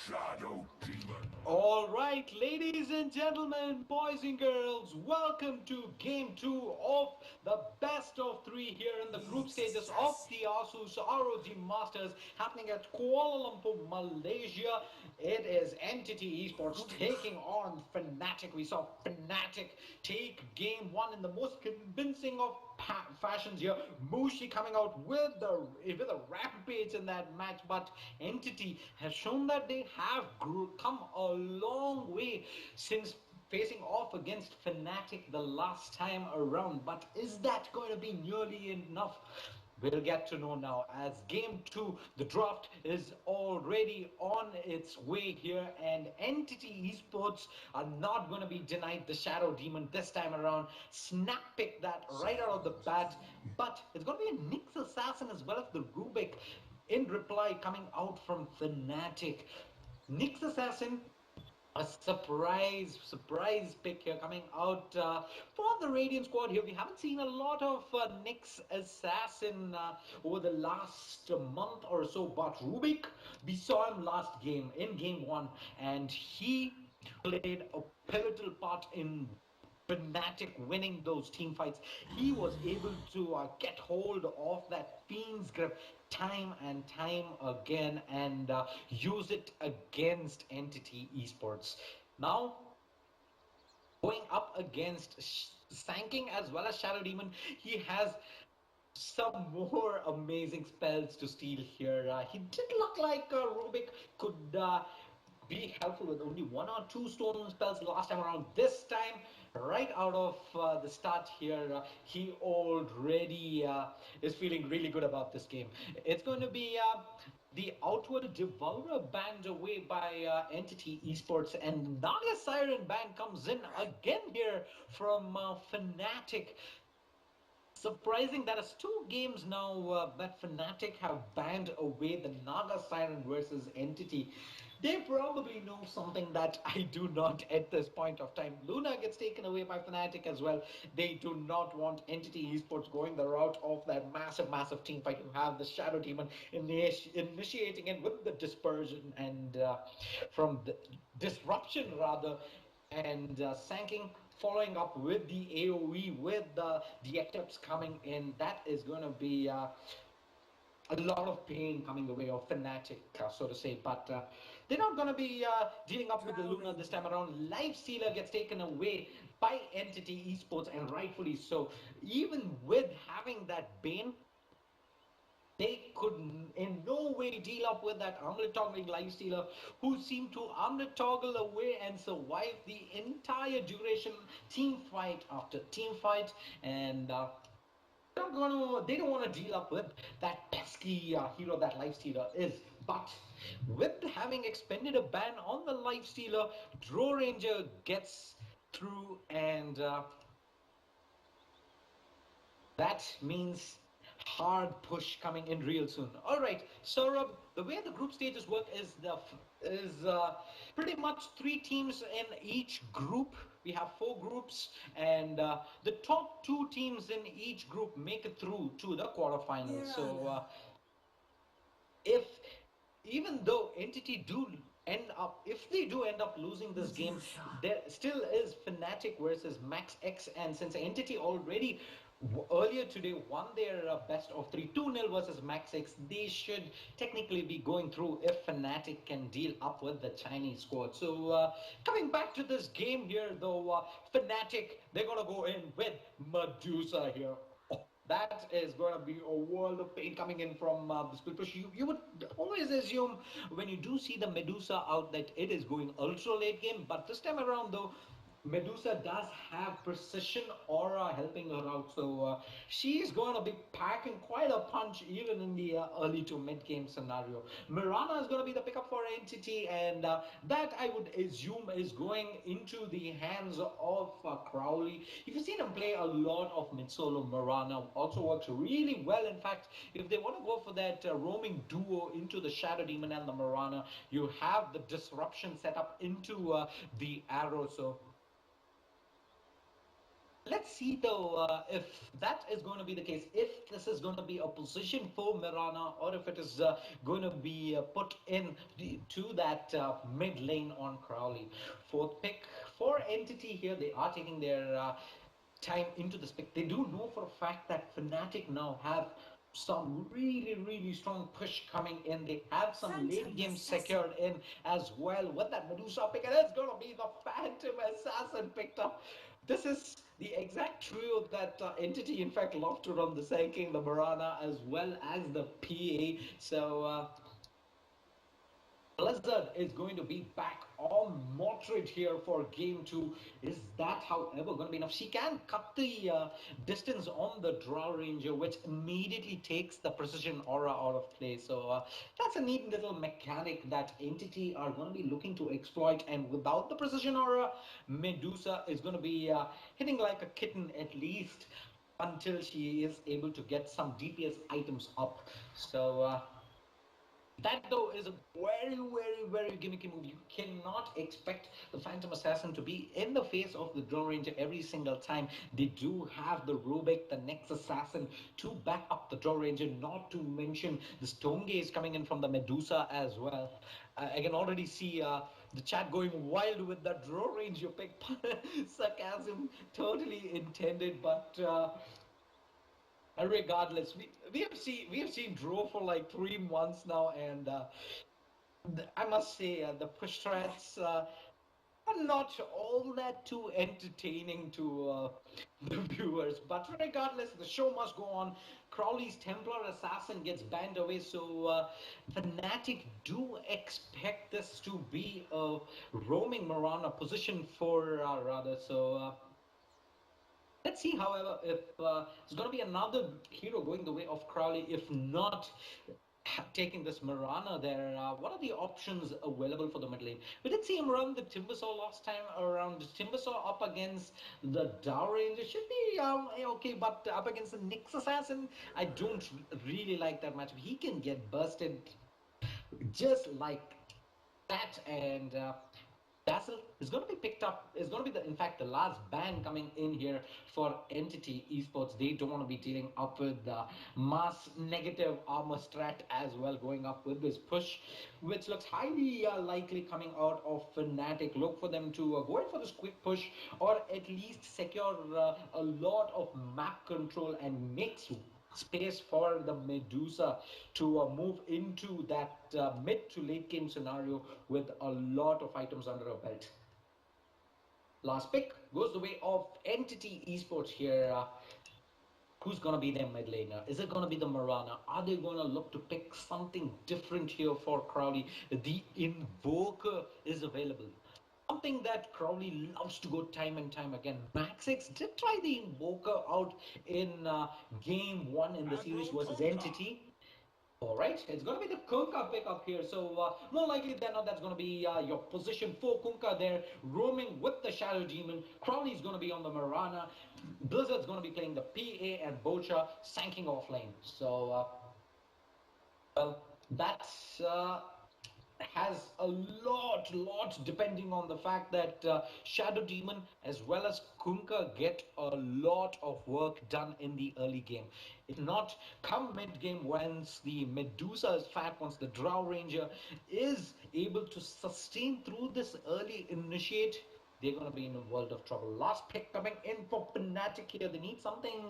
Shadow Demon. All right, ladies and gentlemen, boys and girls, welcome to game two of the best of three here in the group stages of the ASUS ROG Masters happening at Kuala Lumpur, Malaysia. It is Entity Esports taking on Fnatic. We saw Fnatic take game one in the most convincing of fashions here. Mushi coming out with a rampage in that match, but Entity has shown that they have come a long way since facing off against Fnatic the last time around. But is that going to be nearly enough? We'll get to know now as game two, the draft is already on its way here, and Entity Esports are not going to be denied the Shadow Demon this time around. Snap pick that right out of the bat, but it's going to be a Nyx Assassin as well as the Rubik in reply coming out from Fnatic. Nyx Assassin, a surprise pick here coming out for the Radiant squad here. We haven't seen a lot of Nyx Assassin over the last month or so, but Rubik, we saw him last game in game one, and he played a pivotal part in Fnatic winning those team fights. He was able to get hold of that Fiend's grip time and time again and use it against Entity Esports. Now, going up against Sanking as well as Shadow Demon, he has some more amazing spells to steal here. He did look like Rubik could be helpful with only one or two stone spells last time around. This time, right out of the start here, he already is feeling really good about this game. It's going to be the Outward Devourer banned away by Entity Esports, and Naga Siren ban comes in again here from Fnatic. Surprising that is two games now that Fnatic have banned away the Naga Siren versus Entity. They probably know something that I do not at this point of time. Luna gets taken away by Fnatic as well. They do not want Entity Esports going the route of that massive team fight. You have the Shadow Demon initiating it with the dispersion and from the disruption rather, and Sanking following up with the AoE with the eclipse coming in. That is going to be a lot of pain coming the way of Fnatic, so to say. But they're not going to be dealing up with the Luna this time around. LifeStealer gets taken away by Entity Esports, and rightfully so. Even with having that Bane, they could in no way deal up with that armlet toggling LifeStealer, who seemed to armlet toggle away and survive the entire duration, team fight after team fight, and they don't want to deal up with that pesky hero that LifeStealer is. But with having expended a ban on the LifeStealer, Draw Ranger gets through, and that means hard push coming in real soon. All right, Saurabh, the way the group stages work is pretty much three teams in each group. We have four groups, and the top two teams in each group make it through to the quarterfinals. So if even though Entity do end up, if they do end up losing this game, there still is Fnatic versus Max X, and since Entity already earlier today won their best of 3 2-0 versus Max X, they should technically be going through if Fnatic can deal up with the Chinese squad. So coming back to this game here though, Fnatic, they're gonna go in with Medusa here. That is going to be a world of pain coming in from the split push. You would always assume when you do see the Medusa out that it is going ultra late game, but this time around though, Medusa does have precision aura helping her out, so she's going to be packing quite a punch even in the early to mid game scenario. Mirana is going to be the pickup for Entity, and that I would assume is going into the hands of Crowley. If you've seen him play a lot of mid solo, Mirana also works really well. In fact, if they want to go for that roaming duo into the Shadow Demon and the Mirana, you have the disruption set up into the arrow. So Let's see though if that is going to be the case, if this is going to be a position for Mirana or if it is going to be put in to that mid lane on Crowley. Fourth pick for Entity here, they are taking their time into this pick. They do know for a fact that Fnatic now have some really, really strong push coming in. They have some late game secured in as well with that Medusa pick, and it's going to be the Phantom Assassin picked up. This is the exact trio that Entity, in fact, love to run, the Sand King, the Marana, as well as the PA. So, Blizzard is going to be back on Mordred here for game two. Is that, however, going to be enough? She can cut the distance on the Draw Ranger, which immediately takes the Precision Aura out of play. So that's a neat little mechanic that Entity are going to be looking to exploit. And without the Precision Aura, Medusa is going to be hitting like a kitten at least until she is able to get some DPS items up. So that though is a very, very, very gimmicky move. You cannot expect the Phantom Assassin to be in the face of the Draw Ranger every single time. They do have the Rubik, the Next Assassin to back up the Draw Ranger, not to mention the Stone Gaze coming in from the Medusa as well. I can already see the chat going wild with that Draw Ranger pick. Sarcasm totally intended, but regardless, we have seen Draw for like 3 months now, and I must say the push threats are not all that too entertaining to the viewers. But regardless, the show must go on. Crowley's Templar Assassin gets banned away, so Fnatic do expect this to be a roaming Mirana position for rather. So. Let's see, however, if it's going to be another hero going the way of Crowley. If not, taking this Mirana there, what are the options available for the mid lane? We did see him run the Timbersaw last time around. Timbersaw up against the Dow Ranger should be okay, but up against the Nyx Assassin, I don't really like that matchup. He can get busted just like that, and Dazzle is going to be picked up. Is going to be in fact, the last ban coming in here for Entity Esports. They don't want to be dealing up with the mass negative armor strat as well, going up with this push, which looks highly likely coming out of Fnatic. Look for them to go in for this quick push, or at least secure a lot of map control and make space for the Medusa to move into that mid to late game scenario with a lot of items under her belt. Last pick goes the way of Entity Esports here. Who's going to be their mid laner? Is it going to be the Mirana? Are they going to look to pick something different here for Crowley? The Invoker is available. Something that Crowley loves to go time and time again. Maxix did try the Invoker out in game one in the series versus Entity. All right, it's going to be the Kunkka pickup here. So more likely than not, that's going to be your position for Kunkka there, roaming with the Shadow Demon. Crowley's going to be on the Mirana. Blizzard's going to be playing the PA and Bocha, sanking off lane. So, well, that's has a lot depending on the fact that Shadow Demon as well as Kunkka get a lot of work done in the early game. If not, come mid game, once the Medusa is fat, once the Drow Ranger is able to sustain through this early initiate, they're going to be in a world of trouble. Last pick coming in for Fnatic here. They need something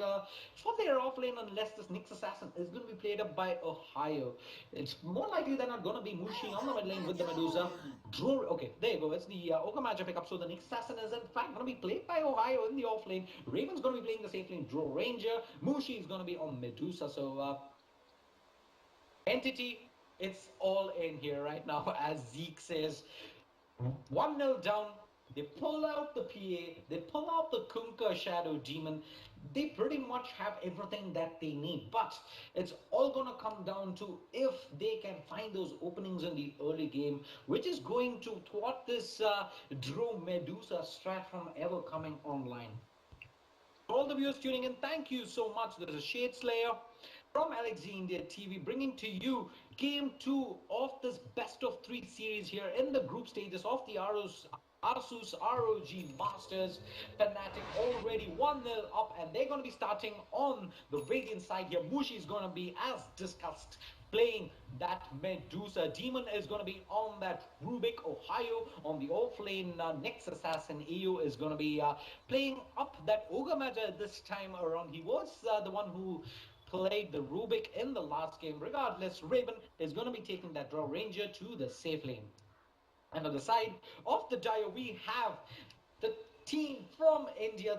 for their offlane, unless this Nyx Assassin is going to be played up by Ohio. It's more likely than not going to be Mushi on the mid lane with the Medusa. Okay, there you go. It's the Oka matchup pickup. So the Nyx Assassin is in fact going to be played by Ohio in the offlane. Raven's going to be playing the safe lane, Draw Ranger. Mushi is going to be on Medusa. So Entity, it's all in here right now, as Zeke says. 1-0 down. They pull out the PA, they pull out the Kunkka Shadow Demon. They pretty much have everything that they need, but it's all going to come down to if they can find those openings in the early game, which is going to thwart this Drew Medusa strat from ever coming online. For all the viewers tuning in, thank you so much. There is a ShaDeSLaYeR. from LXG India TV, bringing to you game two of this best of three series here in the group stages of the ASUS ROG Masters. Fnatic already 1-0 up, and they're going to be starting on the Radiant side here. Mushi is going to be, as discussed, playing that Medusa. Demon is going to be on that Rubik, Ohio. On the offlane, next assassin, AU is going to be playing up that Ogre Magi this time around. He was the one who played the Rubik in the last game. Regardless, Raven is going to be taking that draw Ranger to the safe lane. And on the side of the Dio, we have the team from India,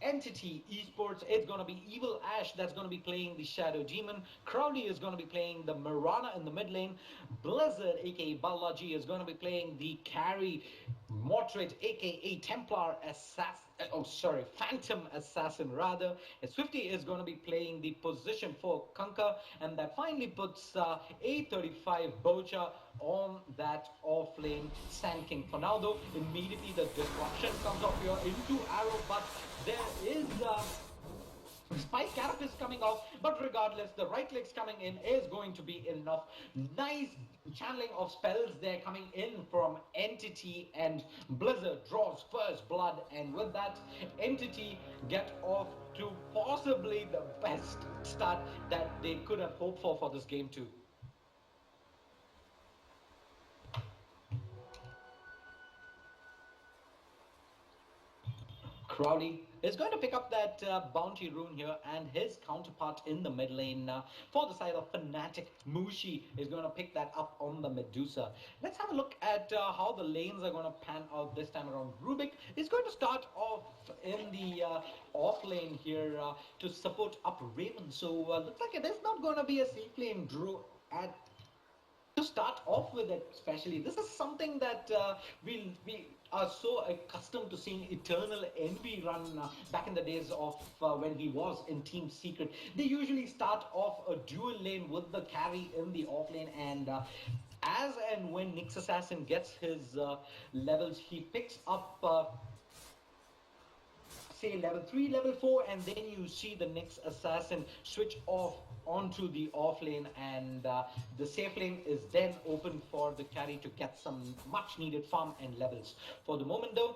Entity Esports. It's going to be Evil Ash that's going to be playing the Shadow Demon. Crowley is going to be playing the Mirana in the mid lane. Blizzard, aka Balaji, is going to be playing the carry Mortrid, aka Templar Assassin. Oh, sorry, Phantom Assassin rather. Swifty is going to be playing the position for Kanka, and that finally puts A35 Bocha on that off-lane Sand King. For now, though, immediately the disruption comes off here into Arrow, but there is Spike Carapace coming out, but regardless, the right clicks coming in is going to be enough. Nice channeling of spells there coming in from Entity, and Blizzard draws first blood, and with that, Entity get off to possibly the best start that they could have hoped for this game too. Crowley is going to pick up that bounty rune here, and his counterpart in the mid lane for the side of Fnatic, Mushi, is going to pick that up on the Medusa. Let's have a look at how the lanes are going to pan out this time around. Rubik is going to start off in the off lane here to support up Raven. So looks like it is not going to be a safe lane draw at to start off with it. Especially this is something that we are so accustomed to seeing Eternal Envy run back in the days of when he was in Team Secret. They usually start off a dual lane with the carry in the off lane, and as and when Nyx Assassin gets his levels, he picks up say level 3, level 4, and then you see the next assassin switch off onto the off lane, and the safe lane is then open for the carry to get some much needed farm and levels. For the moment though,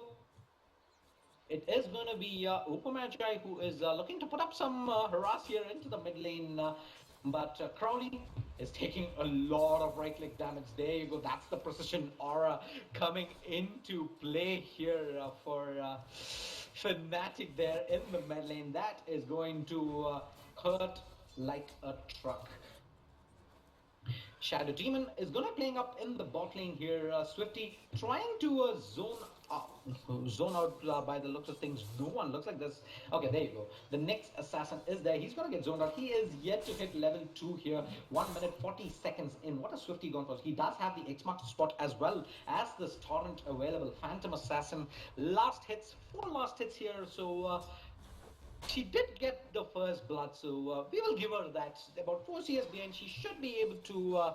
it is going to be Ogre Magi who is looking to put up some harass here into the mid lane, but Crowley is taking a lot of right click damage. There you go, that's the precision aura coming into play here for Fnatic there in the mid lane. That is going to hurt like a truck. Shadow Demon is going to playing up in the bot lane here. Swifty trying to zone out by the looks of things. No one looks like this. Okay, there you go. The next assassin is there. He's going to get zoned out. He is yet to hit level 2 here. 1 minute 40 seconds in. What has Swifty gone for? He does have the X-Mark spot as well as this torrent available. Phantom Assassin. Last hits. 4 last hits here. So she did get the first blood. So we will give her that. About 4 CS behind. She should be able to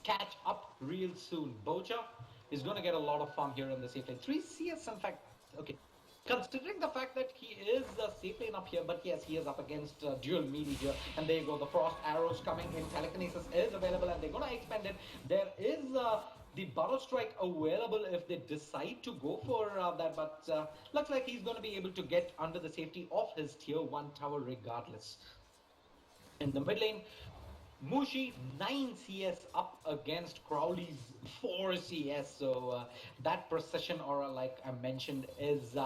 catch up real soon. Bocha is going to get a lot of farm here in the safe lane. 3 CS, in fact. Okay. Considering the fact that he is safe lane up here, but yes, he is up against dual melee here. And there you go, the frost arrows coming in. Telekinesis is available, and they're going to expand it. There is the Burrow Strike available if they decide to go for that, but looks like he's going to be able to get under the safety of his tier 1 tower regardless. In the mid lane, Mushi 9 CS up against Crowley's 4 CS. So that precision aura, like I mentioned, is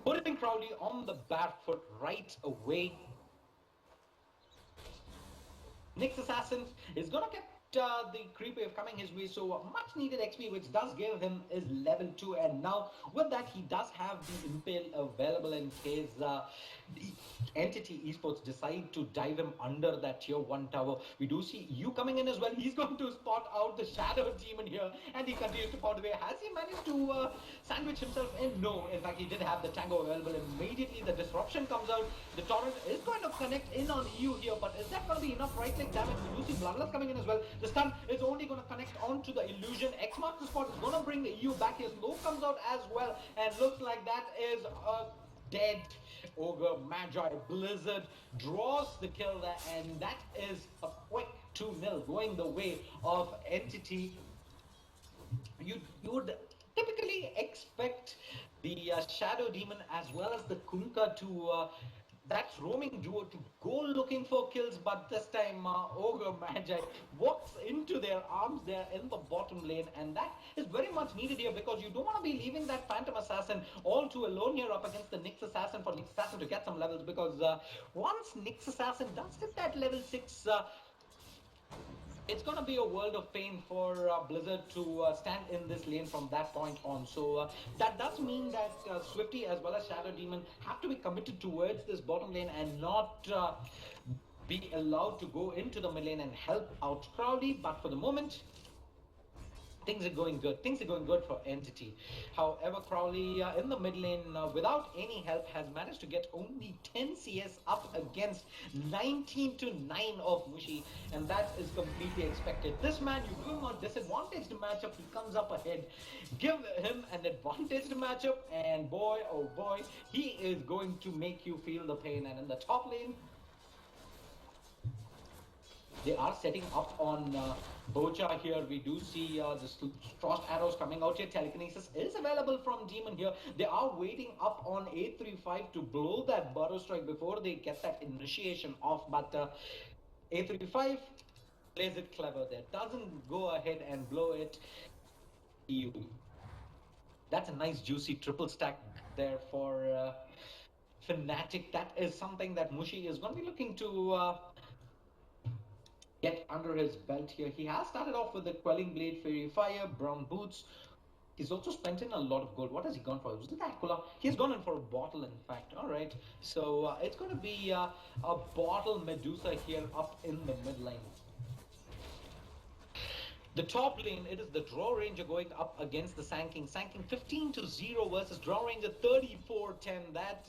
putting Crowley on the back foot right away. Nyx Assassin is gonna get the creep wave coming his way, so much needed XP, which does give him is level 2, and now with that he does have the impale available in case the Entity Esports decide to dive him under that tier 1 tower. We do see you coming in as well. He's going to spot out the Shadow Demon here, and he continues to pound away. Has he managed to sandwich himself in? No, in fact he did have the Tango available. Immediately the disruption comes out. The torrent is going to connect in on EU here, but is that going to be enough right click damage? We do see Bloodlust coming in as well. The stun is only going to connect onto the illusion. X marks the spot, is going to bring the EU back. His low comes out as well, and looks like that is a dead. Ogre Magi Blizzard draws the kill there, and that is a quick 2-0 going the way of Entity. You would typically expect the Shadow Demon as well as the Kunkka to that roaming duo to go looking for kills, but this time Ogre Magi walks into their arms there in the bottom lane, and that is very much needed here because you don't want to be leaving that Phantom Assassin all too alone here up against the Nyx Assassin for Nyx Assassin to get some levels, because once Nyx Assassin does hit that level 6, it's going to be a world of pain for Blizzard to stand in this lane from that point on. So that does mean that Swifty as well as Shadow Demon have to be committed towards this bottom lane and not be allowed to go into the mid lane and help out Crowley. But for the moment, things are going good. Things are going good for Entity. However, Crowley in the mid lane without any help has managed to get only 10 CS up against 19 to 9 of Mushi, and that is completely expected. This man, you give him a disadvantaged matchup, he comes up ahead. Give him an advantaged matchup, and boy, oh boy, he is going to make you feel the pain. And in the top lane, they are setting up on Bocha here. We do see the frost arrows coming out here. Telekinesis is available from Demon here. They are waiting up on 835 to blow that Burrow Strike before they get that initiation off. But 835 plays it clever there. Doesn't go ahead and blow it. That's a nice juicy triple stack there for Fnatic. That is something that Mushi is going to be looking to get under his belt here. He has started off with the Quelling Blade, Fairy Fire, Brown Boots. He's also spent in a lot of gold. What has he gone for? Was it Aquila? He's gone in for a bottle, in fact. All right. So it's going to be a bottle Medusa here up in the mid lane. The top lane, it is the Draw Ranger going up against the Sanking. Sanking 15-0 versus Draw Ranger 34-10. That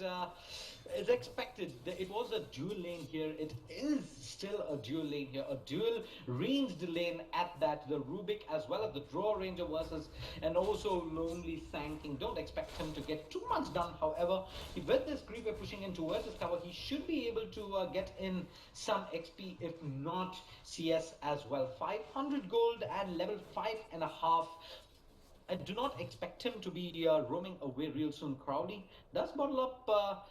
is expected. It was a dual lane here. It is still a dual lane here. A dual ranged lane at that. The Rubik as well as the Draw Ranger versus and also Lonely Sanking. Don't expect him to get too much done. However, with this creeper pushing in towards his tower, he should be able to get in some XP, if not CS as well. 500 gold and level 5.5. I do not expect him to be roaming away real soon. Crowley does bottle up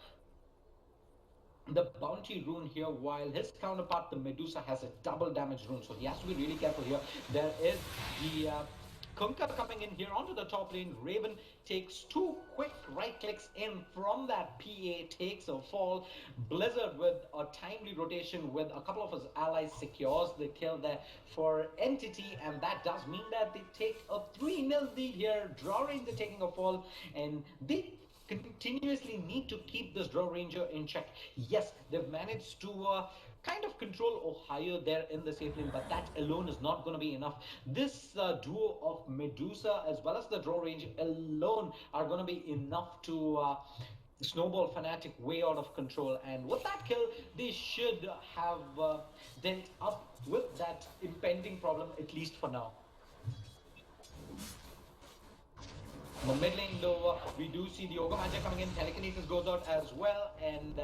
the bounty rune here, while his counterpart, the Medusa, has a double damage rune. So he has to be really careful here. There is the Kunkka coming in here onto the top lane. Raven takes 2 quick right clicks in from that PA, takes a fall. Blizzard with a timely rotation with a couple of his allies secures the kill there for Entity, and that does mean that they take a 3-0 lead here. Draw Ranger taking a fall, and they continuously need to keep this Draw Ranger in check. Yes, they've managed to kind of control Ohio there in the safe lane, but that alone is not going to be enough. This duo of Medusa as well as the Draw Ranger alone are going to be enough to snowball Fnatic way out of control, and with that kill they should have dealt up with that impending problem, at least for now. In the mid lane though, we do see the Ogre Magi coming in. Telekinesis goes out as well, and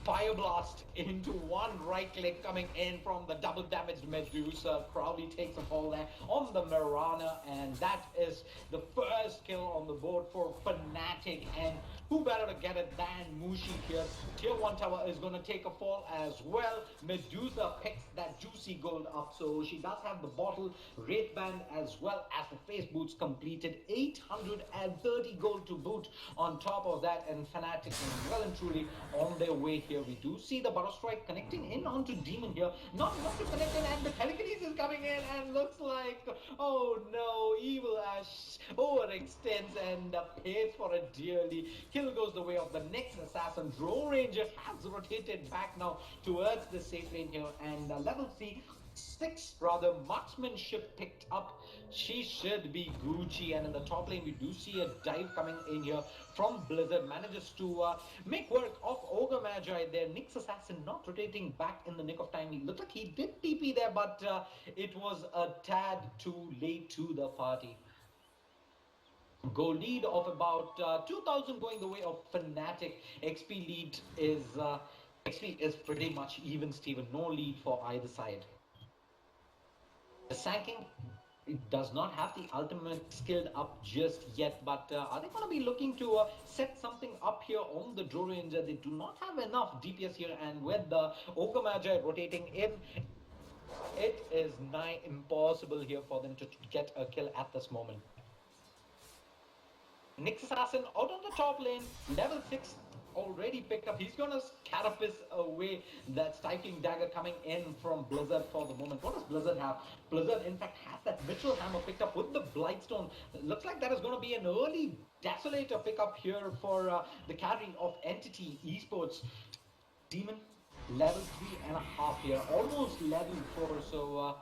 Fire Blast into one right click coming in from the double damaged Medusa. Crowley takes a fall there on the Mirana, and that is the first kill on the board for Fnatic. And who better to get it than Mushi here? Tier 1 tower is going to take a fall as well. Medusa picks that juicy gold up, so she does have the bottle, Wraith Band, as well as the face boots completed. 830 gold to boot on top of that, and Fnatic is well and truly on their way here. We do see the Burrow Strike connecting in onto Demon here. Not enough to connect in, and the Telekinesis is coming in, and looks like, oh no, Evil Ash overextends and pays for it dearly. Kill goes the way of the next assassin. Draw Ranger has rotated back now towards the safe lane here, and level 6 rather marksmanship picked up. She should be Gucci. And in the top lane we do see a dive coming in here from Blizzard. Manages to make work of Ogre Magi there. Nyx Assassin not rotating back in the nick of time. He looked like he did TP there, but it was a tad too late to the party. Goal lead of about 2000 going the way of Fnatic. XP is pretty much even, Steven. No lead for either side. The Sanking does not have the ultimate skilled up just yet, but are they going to be looking to set something up here on the Draw Ranger? They do not have enough DPS here, and with the Ogre Magi rotating in, it is nigh impossible here for them to get a kill at this moment. Nyx Assassin out on the top lane, level 6 already picked up. He's gonna carapace away that stifling dagger coming in from Blizzard for the moment. What does Blizzard have? Blizzard, in fact, has that Mitchell hammer picked up with the Blightstone. Looks like that is gonna be an early DeSoLaYeR pickup here for the carry of Entity Esports. Demon, level 3.5 here, almost level 4, so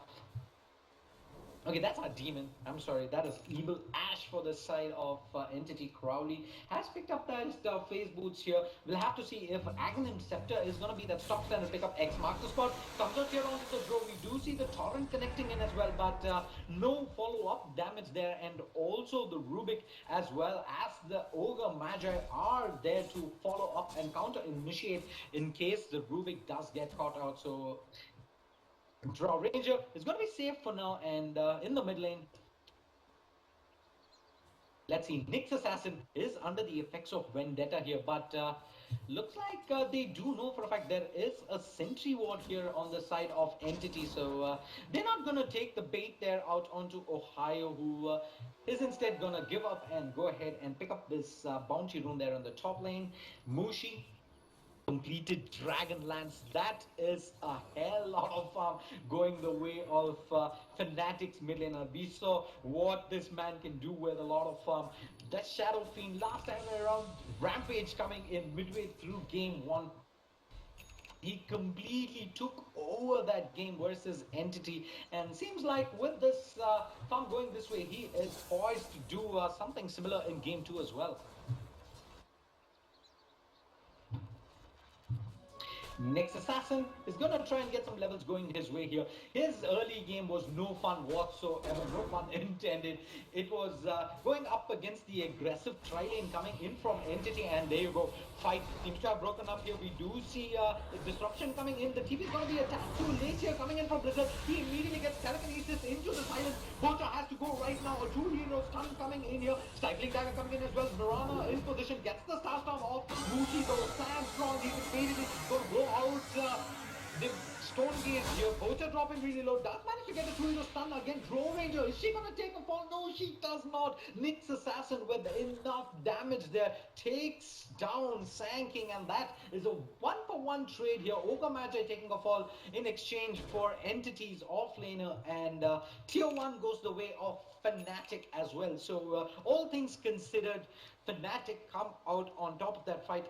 okay, that's our demon. I'm sorry, that is Evil Ash for the side of Entity. Crowley has picked up that phase boots here. We'll have to see if Aghanim Scepter is going to be that stock standard pickup. X mark the spot. Comes out here onto the draw. We do see the Torrent connecting in as well, but no follow-up damage there. And also the Rubik as well as the Ogre Magi are there to follow up and counter-initiate in case the Rubik does get caught out. So Draw Ranger is going to be safe for now, and in the mid lane, let's see, Nyx Assassin is under the effects of Vendetta here, but looks like they do know for a fact there is a sentry ward here on the side of Entity, so they're not going to take the bait there out onto Ohio, who is instead going to give up and go ahead and pick up this bounty rune there on the top lane. Mushi completed Dragonlance. That is a hell lot of farm going the way of Fnatic's mid laner. We saw what this man can do with a lot of farm. That Shadow Fiend last time around, Rampage coming in midway through game 1. He completely took over that game versus Entity, and seems like with this farm going this way, he is poised to do something similar in game 2 as well. Nyx Assassin is going to try and get some levels going his way here. His early game was no fun whatsoever, no pun intended. It was going up against the aggressive tri-lane coming in from Entity, and there you go. Fight seems to have broken up here. We do see the disruption coming in. The TP is going to be attacked too late here coming in from Blizzard. He immediately gets telekinesis into the silence. Bocha has to go right now. A 2-hero stun coming in here. Stifling dagger coming in as well. Mirana in position, gets the star storm off. Mushi though stands strong. He evaded it. Going to blow out the stone gauge here. Bocha dropping really low. Does manage to get a 2-hero stun again. Draw Ranger. Is she going to take a fall? No, she does not. Nyx Assassin with enough damage there takes down Sanking, and that is a 1-for-1 trade here. Ogre Magi taking a fall in exchange for Entity's offlaner, and tier 1 goes the way of Fnatic as well. So all things considered, Fnatic come out on top of that fight.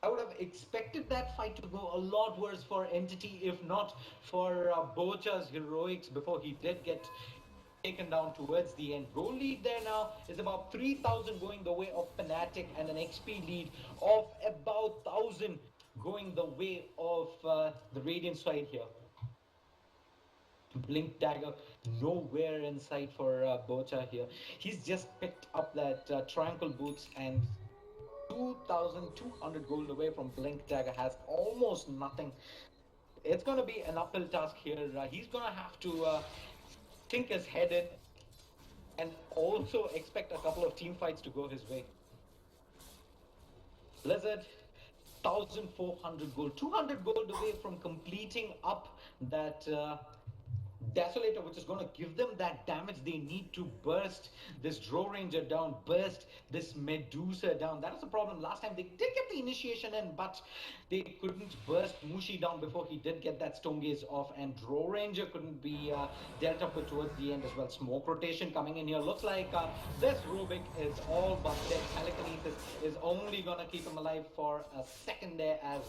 I would have expected that fight to go a lot worse for Entity, if not for Bocha's heroics before he did get taken down towards the end. Goal lead there now is about 3,000 going the way of Fnatic, and an XP lead of about 1,000 going the way of the Radiant side here. Blink Dagger nowhere in sight for Bocha here. He's just picked up that Tranquil Boots, and 2,200 gold away from Blink Dagger has almost nothing. It's going to be an uphill task here. He's going to have to think his head in and also expect a couple of team fights to go his way. Blizzard, 1,400 gold, 200 gold away from completing up that DeSoLaYER, which is going to give them that damage they need to burst this Draw Ranger down, burst this Medusa down. That was the problem last time. They did get the initiation in, but they couldn't burst Mushi down before he did get that Stone Gaze off, and Draw Ranger couldn't be dealt up with towards the end as well. Smoke rotation coming in here. Looks like this Rubik is all but dead. Telekinesis is only going to keep him alive for a second there, as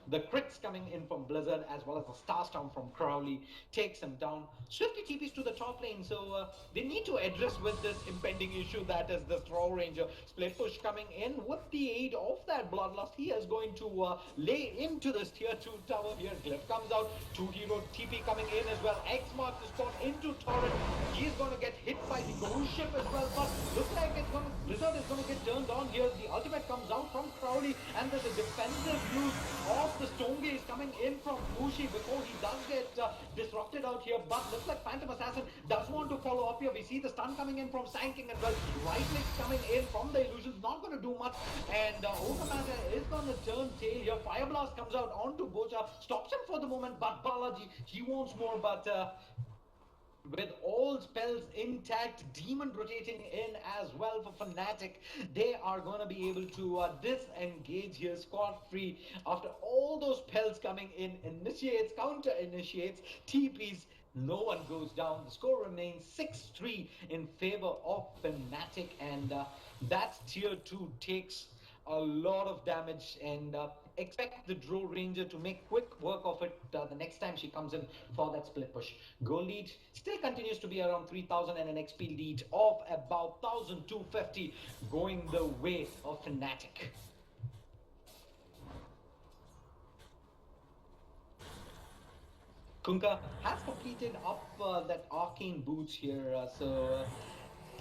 the crits coming in from Blizzard as well as the Starstorm from Crowley takes him down. Swiftly TPs to the top lane, so they need to address with this impending issue that is this Draw Ranger. Split push coming in with the aid of that Bloodlust. He is going to lay into this tier 2 tower here. Glyph comes out, 2-hero TP coming in as well. X marks the spot into Torrent. He's going to get hit by the ghost ship as well, but looks like it's going to is going to get turned on here. The ultimate comes out from Crowley, and there's a defensive use of the Stone Gaze coming in from Mushi before he does get disrupted out here. But looks like Phantom Assassin does want to follow up here. We see the stun coming in from Sanking as well. Right clicks coming in from the Illusions, not going to do much. And Ogamaga is going to turn tail here. Fire Blast comes out onto Bocha, stops him for the moment, but Balaji, he wants more, but with all spells intact, Demon rotating in as well for Fnatic, they are going to be able to disengage here scot-free after all those spells coming in. Initiates, counter initiates, TPs, no one goes down. The score remains 6-3 in favor of Fnatic, and that tier 2 takes a lot of damage, and expect the Draw Ranger to make quick work of it the next time she comes in for that split push. Goal lead still continues to be around 3,000 and an XP lead of about 1,250 going the way of Fnatic. Kunkka has completed up that arcane boots here, so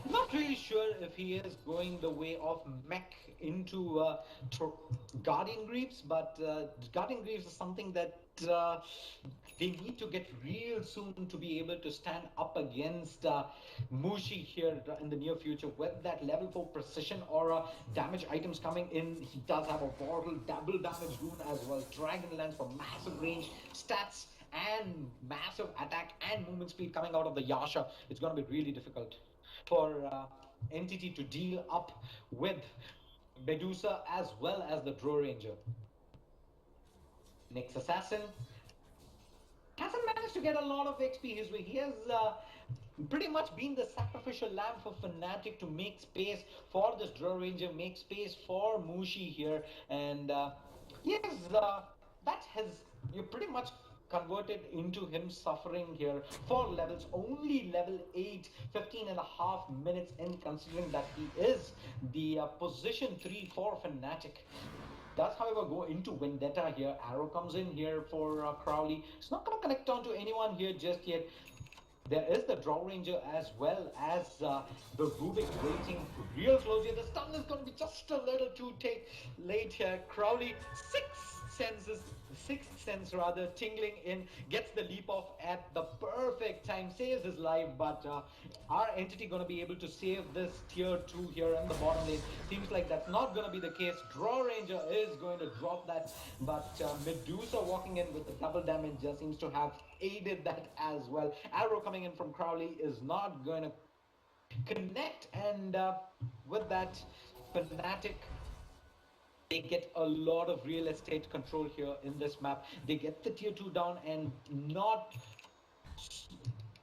not really sure if he is going the way of mech into Guardian Greaves, but Guardian Greaves is something that they need to get real soon to be able to stand up against Mushi here in the near future with that level 4 precision aura damage items coming in. He does have a portal, double damage rune as well, Dragon Lance for massive range, stats and massive attack and movement speed coming out of the Yasha. It's going to be really difficult for Entity to deal up with Medusa as well as the Draw Ranger. Next Assassin hasn't managed to get a lot of XP his way. He has pretty much been the sacrificial lamb for Fnatic to make space for this Draw Ranger, make space for Mushi here, and yes, that has pretty much converted into him suffering here for levels, only level 8, 15 and a half minutes in, considering that he is the position 3 for Fnatic. Does, however, go into Vendetta here. Arrow comes in here for Crowley. It's not going to connect on to anyone here just yet. There is the Draw Ranger as well as the Rubik waiting real close here. The stun is going to be just a little too late here. Crowley, sixth sense rather, tingling in, gets the leap off at the perfect time, saves his life, but our Entity going to be able to save this tier 2 here in the bottom lane? Seems like that's not going to be the case. Draw Ranger is going to drop that, but Medusa walking in with the double damage just seems to have aided that as well. Arrow coming in from Crowley is not going to connect, and with that, Fnatic, they get a lot of real estate control here in this map. They get the tier 2 down, and not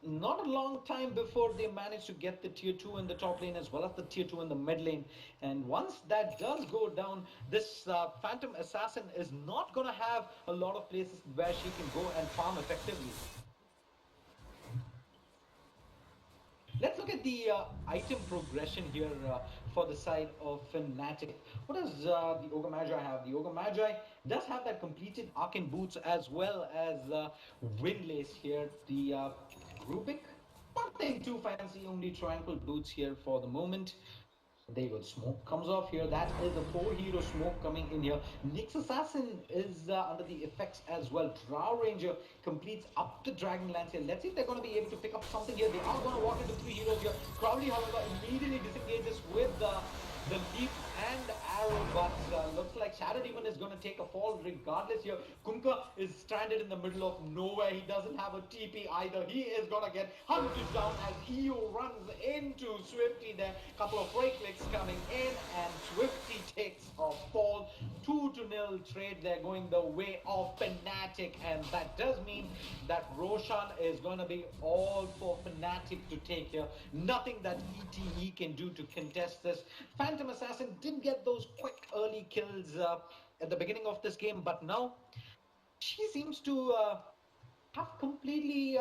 a long time before they manage to get the tier 2 in the top lane as well as the tier 2 in the mid lane. And once that does go down, this Phantom Assassin is not going to have a lot of places where she can go and farm effectively. Let's look at the item progression here for the side of Fnatic. What does the Ogre Magi have? The Ogre Magi does have that completed Arcane Boots as well as Windlace here. The Rubik, nothing too fancy, only Tranquil Boots here for the moment. There you go, smoke comes off here. That is a 4-hero smoke coming in here. Nyx Assassin is under the effects as well. Drow Ranger completes up the Dragon Lance here. Let's see if they're going to be able to pick up something here. They are going to walk into 3 heroes here. Crowley, however, immediately disengages with the leap and arrow, but looks like ShaDeSLaYeR is going to take a fall regardless here. Kunkka is stranded in the middle of nowhere. He doesn't have a TP either. He is going to get hunted down as EO runs into Swifty there. Couple of right clicks coming in, and Swifty takes a fall. 2-0 trade there going the way of Fnatic, and that does mean that Roshan is going to be all for Fnatic to take here. Nothing that ETE can do to contest this. Phantom Assassin didn't get those quick early kills at the beginning of this game, but now she seems to have completely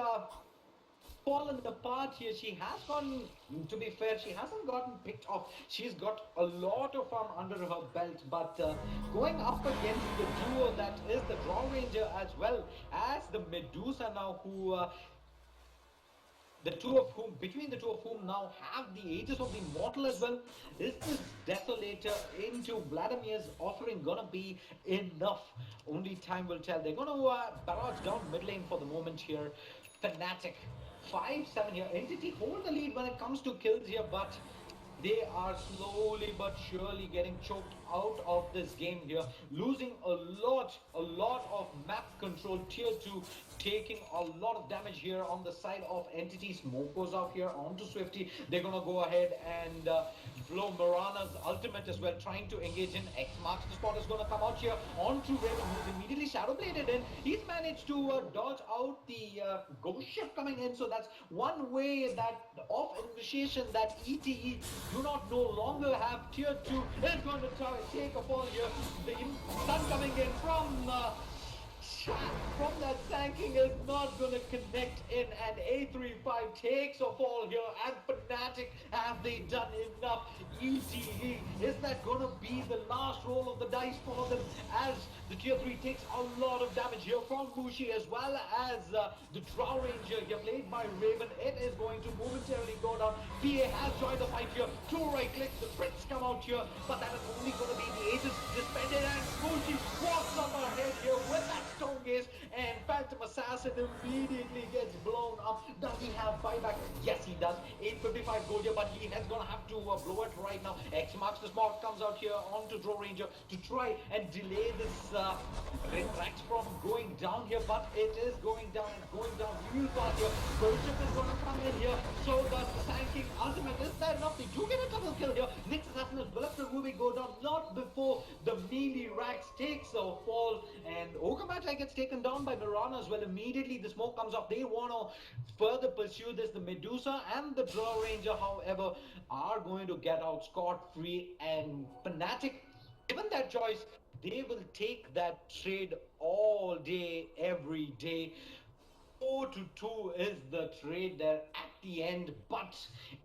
fallen apart here. She has gotten, to be fair, she hasn't gotten picked off. She's got a lot of farm under her belt, but going up against the duo that is the Draw Ranger as well as the Medusa now, who between the two of whom now have the Aegis of the Immortal as well. Is this Desolator into Vladimir's offering gonna be enough? Only time will tell. They're gonna barrage down mid lane for the moment here. Fnatic 5-7 here. Entity hold the lead when it comes to kills here, but they are slowly but surely getting choked out of this game here, losing a lot of map control. Tier 2 taking a lot of damage here on the side of Entity. Smoke goes out here onto Swifty. They're gonna go ahead and blow Mirana's ultimate as well, trying to engage in. X marks the spot, is gonna come out here onto Raven, who's immediately shadow bladed in. He's managed to dodge out the ghost shift coming in, so that's one way that of initiation that ETE do not no longer have. Tier 2 is going to try and take a fall here. The stun coming in from that tanking is not going to connect in, and A35 takes a fall here. And Fnatic, have they done enough? ETE, is that going to be the last roll of the dice for them, as the tier 3 takes a lot of damage here from Bushi, as well as the Drow Ranger here played by Raven. It is going to momentarily go down. PA has joined the fight here. Two right clicks, the Prince come out here, but that is only going to be the Aegis suspended, and Bushi walks up ahead here with that stone gaze, and Phantom Assassin immediately gets blown up. Does he have buyback? Yes, he does. 855 gold here, but he is going to have to blow it right now. X marks the spot, comes out here onto Drow Ranger to try and delay this Retract from going down here, but it is going down real fast here. Goldship is going to come in here, so the tanking ultimate is there enough. They do get a double kill here. Nyx Assassin as well as the Ruby go down, not before the melee Rax takes a fall, and Ogre Magi gets taken down by Mirana as well. Immediately the smoke comes up. They want to further pursue this. The Medusa and the Drow Ranger, however, are going to get out scot-free, and Fnatic, given that choice, they will take that trade all day, every day. 4-2 is the trade there at the end, but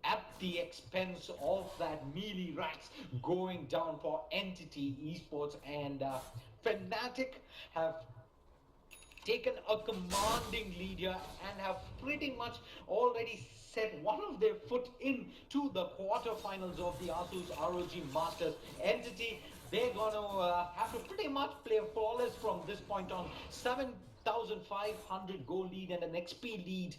at the expense of that melee Rax going down for Entity Esports, and Fnatic have taken a commanding lead here and have pretty much already set one of their foot into the quarterfinals of the ASUS ROG Masters. Entity, they're gonna have to pretty much play flawless from this point on. 7,500 goal lead and an XP lead.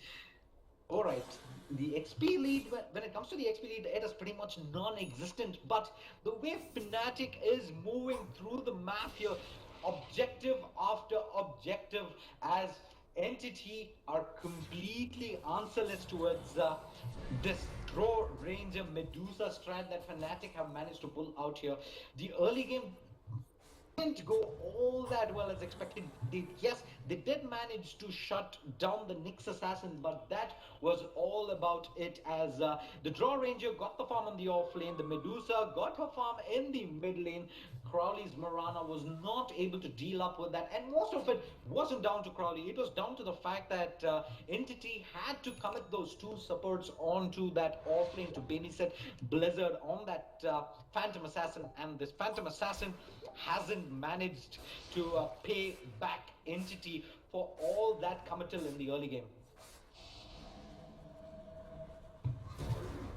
All right, the XP lead, when it comes to the XP lead, it is pretty much non-existent, but the way Fnatic is moving through the map here, objective after objective, as Entity are completely answerless towards this Drow Ranger Medusa strat that Fnatic have managed to pull out here. The early game didn't go all that well as expected. Yes, they did manage to shut down the Nyx Assassin, but that was all about it, as the Drow Ranger got the farm on the off lane, the Medusa got her farm in the mid lane. Crowley's Mirana was not able to deal up with that, and most of it wasn't down to Crowley. It was down to the fact that Entity had to commit those two supports onto that off lane to babysit Blizzard on that Phantom Assassin, and this Phantom Assassin hasn't managed to pay back Entity for all that committal in the early game.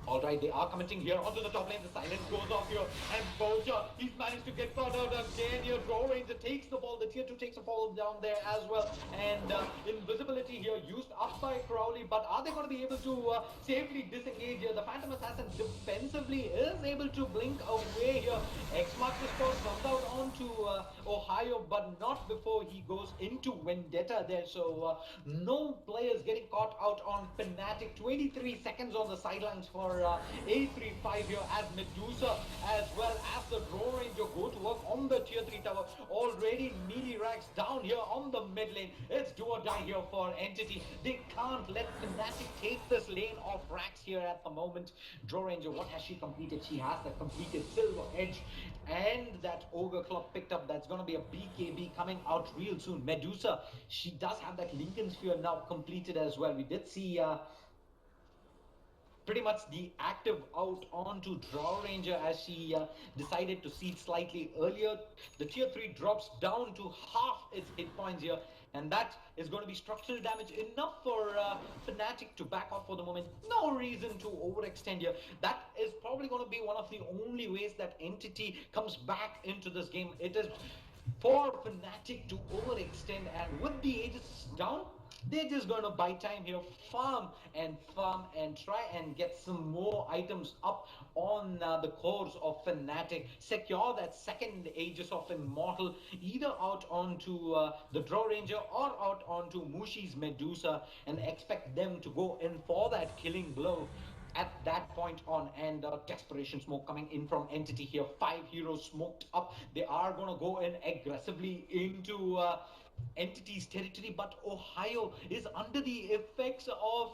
Alright, they are committing here onto the top lane. The silence goes off here, and Boja, he's managed to get caught out again here. Drow Ranger takes the ball. The tier 2 takes a fall down there as well, and invisibility here used up by Crowley, but are they going to be able to safely disengage here? The Phantom Assassin defensively is able to blink away here. X marks the spot, comes out onto Ohio, but not before he goes into Vendetta there, so no players getting caught out on Fnatic. 23 seconds on the sidelines for A35 here, as Medusa as well as the Drow Ranger go to work on the tier 3 tower. Already melee Rax down here on the mid lane. It's do or die here for Entity. They can't let Fnatic take this lane of Rax here at the moment. Drow Ranger, what has she completed? She has the completed Silver Edge, and that Ogre Club picked up. That's going to be a BKB coming out real soon. Medusa, she does have that Lincoln Sphere now completed as well. We did see pretty much the active out onto Drow Ranger as she decided to seed slightly earlier. The tier 3 drops down to half its hit points here. and that is going to be structural damage enough for Fnatic to back off for the moment. No reason to overextend here. That is probably going to be one of the only ways that Entity comes back into this game. It is for Fnatic to overextend, and with the Aegis down, they're just going to buy time here, farm and try and get some more items up on the cores of Fnatic. Secure that second Aegis of Immortal, either out onto the Draw Ranger or out onto Mushi's Medusa, and expect them to go in for that killing blow at that point on. And desperation smoke coming in from Entity here. 5 heroes smoked up. They are going to go in aggressively into Entity's territory, but Ohio is under the effects of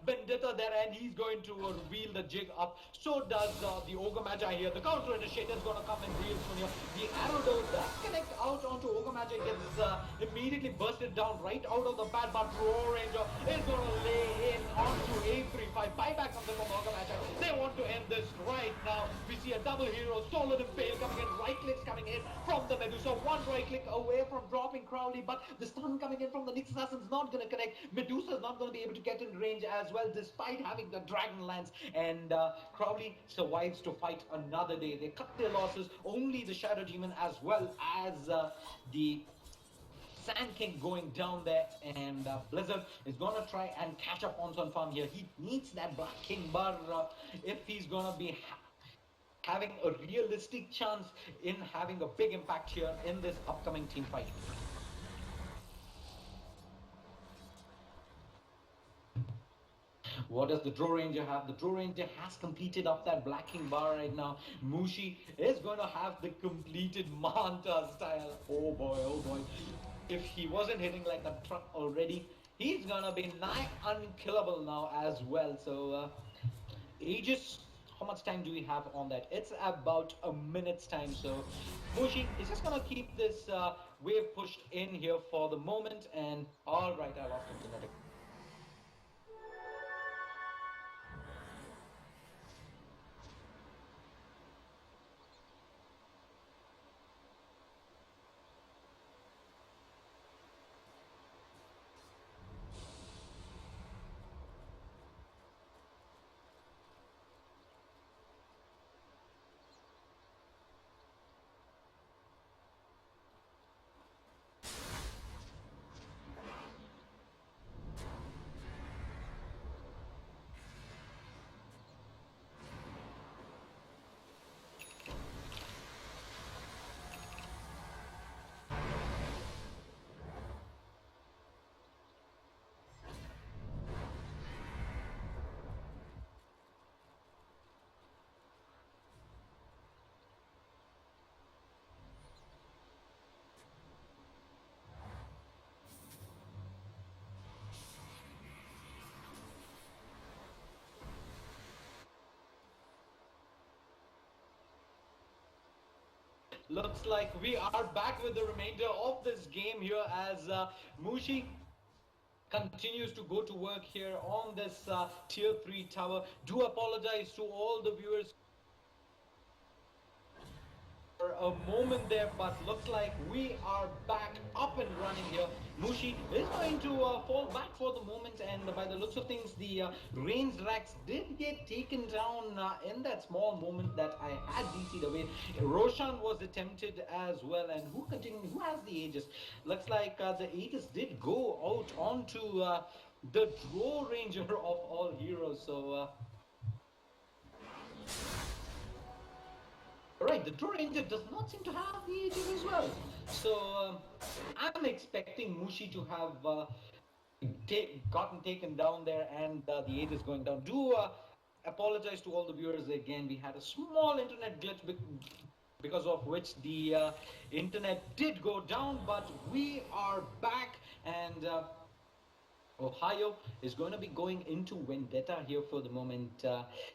Vendetta there, and he's going to reveal the jig up. So does the Ogre Magi here. The counter initiator is going to come in real soon here. The arrow does connect out onto Ogre Magi, gets immediately bursted down right out of the bat, but Draw Ranger is going to lay in onto A35. Buyback comes in from Ogre Magi. They want to end this right now. We see a double hero, solid impale coming in, right clicks coming in from the Medusa. One right click away from dropping Crowley, but the stun coming in from the Nyx Assassin's not going to connect. Medusa's not going to be able to get in range as well, despite having the Dragon Lance, and Crowley survives to fight another day. They cut their losses. Only the Shadow Demon as well as the Sand King going down there, and Blizzard is going to try and catch up on Sun Farm here. He needs that Black King bar if he's going to be having a realistic chance in having a big impact here in this upcoming team fight. What does the Draw Ranger have? The Draw Ranger has completed up that Black King bar right now. Mushi is going to have the completed Manta style. Oh boy, oh boy. If he wasn't hitting like a truck already, he's going to be nigh unkillable now as well. So, Aegis, how much time do we have on that? It's about a minute's time. So, Mushi is just going to keep this wave pushed in here for the moment. And alright, I lost internet. Looks like we are back with the remainder of this game here as Mushi continues to go to work here on this tier 3 tower. Do apologize to all the viewers for a moment there, but looks like we are back up and running here. Mushi is going to fall back for the moment, and by the looks of things, the range racks did get taken down in that small moment that I had DC'd away. Roshan was attempted as well, and who has the Aegis? Looks like the Aegis did go out onto the Draw Ranger of all heroes, so right, the Draw Ranger does not seem to have the Aegis as well. So I'm expecting Mushi to have gotten taken down there, and the Aegis going down. Do apologize to all the viewers again. We had a small internet glitch because of which the internet did go down, but we are back, and Ohio is going to be going into Vendetta here for the moment.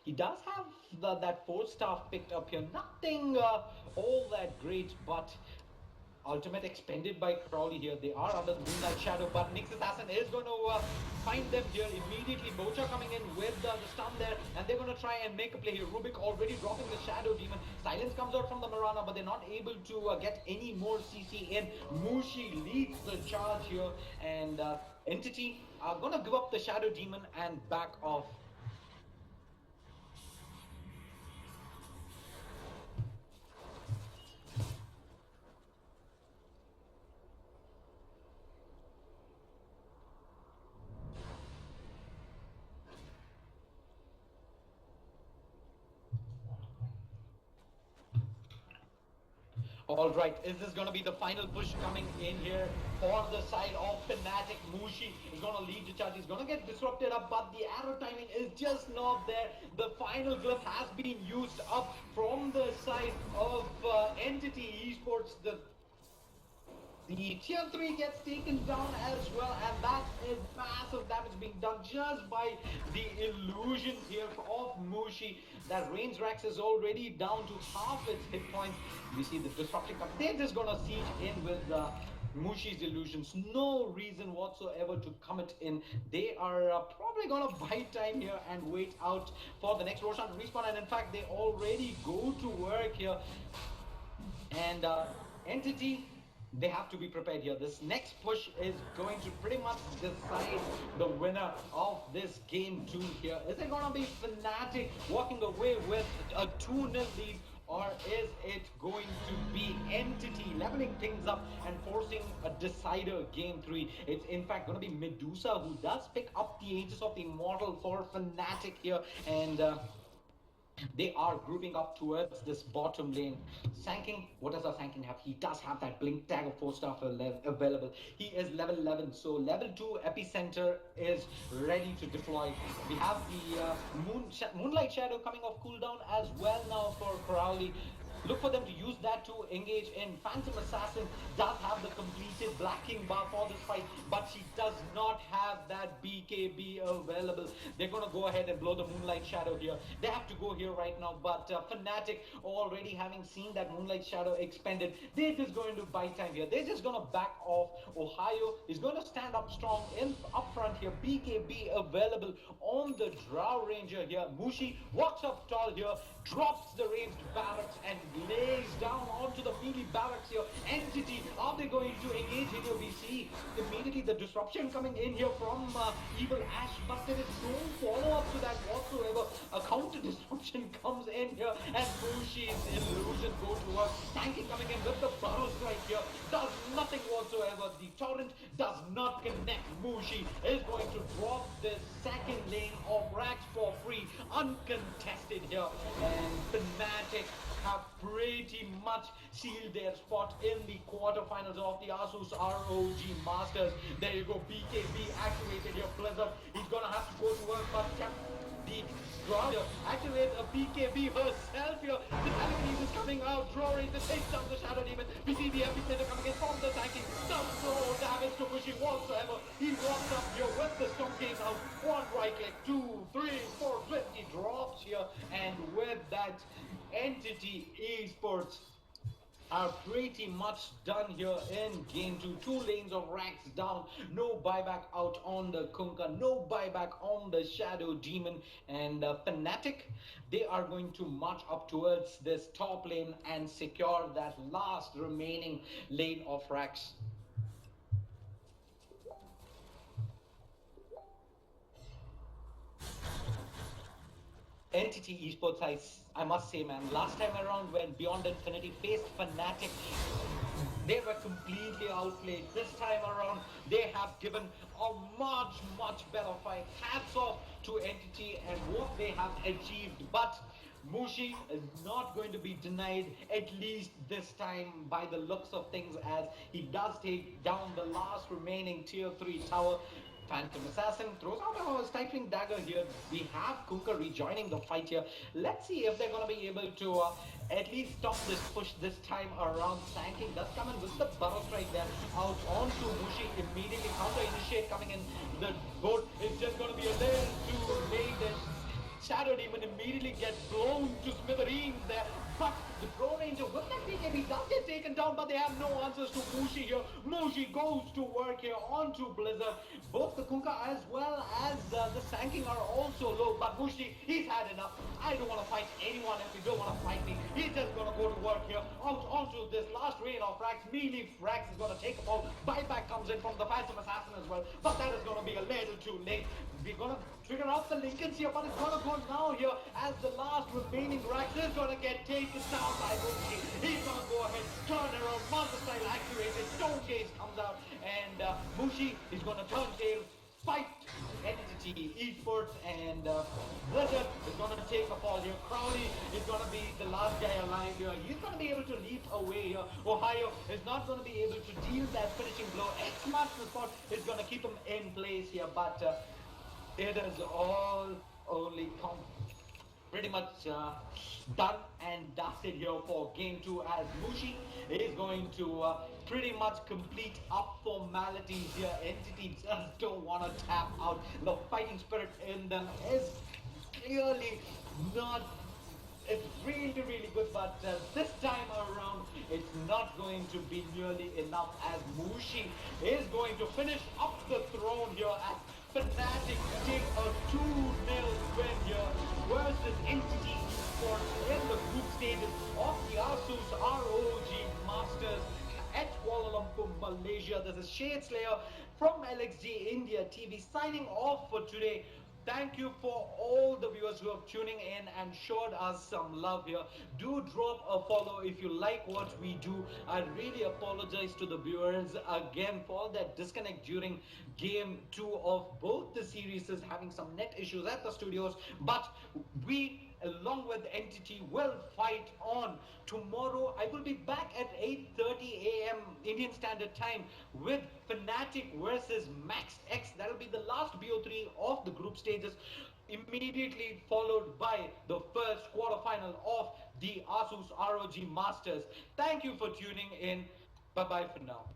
He does have that 4-star picked up here. Nothing all that great, but ultimate expended by Crowley here. They are under the Moonlight Shadow, but Nyx Assassin is going to find them here immediately. Bocha coming in with the stun there, and they're going to try and make a play here. Rubik already dropping the Shadow Demon. Silence comes out from the Mirana, but they're not able to get any more CC in. Mushi leads the charge here, and Entity are going to give up the Shadow Demon and back off. All right, is this going to be the final push coming in here for the side of Fnatic? Mushi is going to lead the charge. He's going to get disrupted up, but the arrow timing is just not there. The final glyph has been used up from the side of Entity Esports. The tier 3 gets taken down as well, and that is massive damage being done just by the illusions here of Mushi. That range Rax is already down to half its hit points. We see the disruption come. They're just gonna siege in with Mushi's illusions. No reason whatsoever to commit in. They are probably gonna buy time here and wait out for the next Roshan to respawn. And in fact, they already go to work here. And Entity, they have to be prepared here. This next push is going to pretty much decide the winner of this game 2 here. Is it going to be Fnatic walking away with a 2-0 lead, or is it going to be Entity leveling things up and forcing a decider game 3? It's in fact going to be Medusa who does pick up the Aegis of the Immortal for Fnatic here, and they are grouping up towards this bottom lane. Sanking, what does our Sanking have? He does have that blink tag of 4-star available. He is level 11, so level 2 Epicenter is ready to deploy. We have the Moonlight Shadow coming off cooldown as well now for Crowley. Look for them to use that to engage in. Phantom Assassin does have the completed Black King bar for this fight, but she does not have that BKB available. They're going to go ahead and blow the Moonlight Shadow here. They have to go here right now, but Fnatic, already having seen that Moonlight Shadow expended, they're just going to buy time here. They're just going to back off. Ohio is going to stand up strong in up front here. BKB available on the Drow Ranger here. Mushi walks up tall here, drops the ranged barracks and lays down onto the melee barracks here. Entity, are they going to engage in here? We see immediately the disruption coming in here from Evil Ash, but there is no follow-up to that whatsoever. A counter disruption comes in here, and Mushi's illusions go to work. Tanky coming in with the burrow strike here, does nothing whatsoever. The torrent does not connect. Mushi is going to drop the second lane of Rax for free, uncontested here, and Fnatic have pretty much sealed their spot in the quarterfinals of the ASUS ROG Masters. There you go, BKB activated here. Blizzard, he's gonna have to go to work, but the Draw activate a BKB herself here. The Telekinesis is coming out. Draw Ranger takes down the Shadow Demon. We see the Epicenter coming in from the tanking. Does no damage to Mushi whatsoever. He walks up here with the Storm Case out. One right click, 2, 3, 4, 50 drops here. And with that, Entity Esports are pretty much done here in game 2. 2 lanes of Rax down, no buyback out on the Kunkka, no buyback on the Shadow Demon, and Fnatic, they are going to march up towards this top lane and secure that last remaining lane of Rax. Entity Esports, I must say, man, last time around when Beyond Infinity faced Fnatic, they were completely outplayed. This time around, they have given a much better fight. Hats off to Entity and what they have achieved. But Mushi is not going to be denied, at least this time, by the looks of things, as he does take down the last remaining tier 3 tower. Phantom Assassin throws out a stifling dagger here. We have Kunkka rejoining the fight here. Let's see if they're going to be able to at least stop this push this time around. Sanking does come in with the burrow strike there. Out onto Mushi, immediately counter initiate coming in. The boat is just going to be a little too late. Shadow Demon immediately gets blown to smithereens there. But the Pro Ranger with that BKB does get taken down, but they have no answers to Mushi here. Mushi goes to work here onto Blizzard. Both the Kunkka as well as the Sanking are also low, but Mushi, he's had enough. I don't want to fight anyone if you don't want to fight me. He's just going to go to work here onto this last rain of frags. Melee frags is going to take a ball. Buyback comes in from the Phantom Assassin as well, but that is going to be a little too late. We're going to trigger out the Lincolns here, but it's going to go now here as the last remaining Rax is going to get taken down by Mushi. He's going to go ahead, turn around, Monster Style activated, Stone Case comes out, and Mushi is going to turn tail, fight Entity, Esports, and Blizzard is going to take a fall here. Crowley is going to be the last guy alive here. He's going to be able to leap away here. Ohio is not going to be able to deal that finishing blow. X-Master Spot is going to keep him in place here, but it is all only pretty much done and dusted here for game 2 as Mushi is going to pretty much complete up formalities here. Entity just don't want to tap out. The fighting spirit in them is clearly not, it's really good, but this time around it's not going to be nearly enough as Mushi is going to finish up the throne here as Fnatic take a 2-0 win here versus Entity Esports in the group stages of the ASUS ROG Masters at Kuala Lumpur, Malaysia. This is ShaDeSLaYeR from LXG India TV signing off for today. Thank you for all the viewers who are tuning in and showed us some love here. Do drop a follow if you like what we do. I really apologize to the viewers again for all that disconnect during game 2 of both the series, having some net issues at the studios. But we, along with Entity, will fight on. Tomorrow I will be back at 8:30 a.m. Indian Standard Time with Fnatic versus Max X. That will be the last BO3 of the group stages, immediately followed by the first quarterfinal of the ASUS ROG Masters. Thank you for tuning in. Bye bye for now.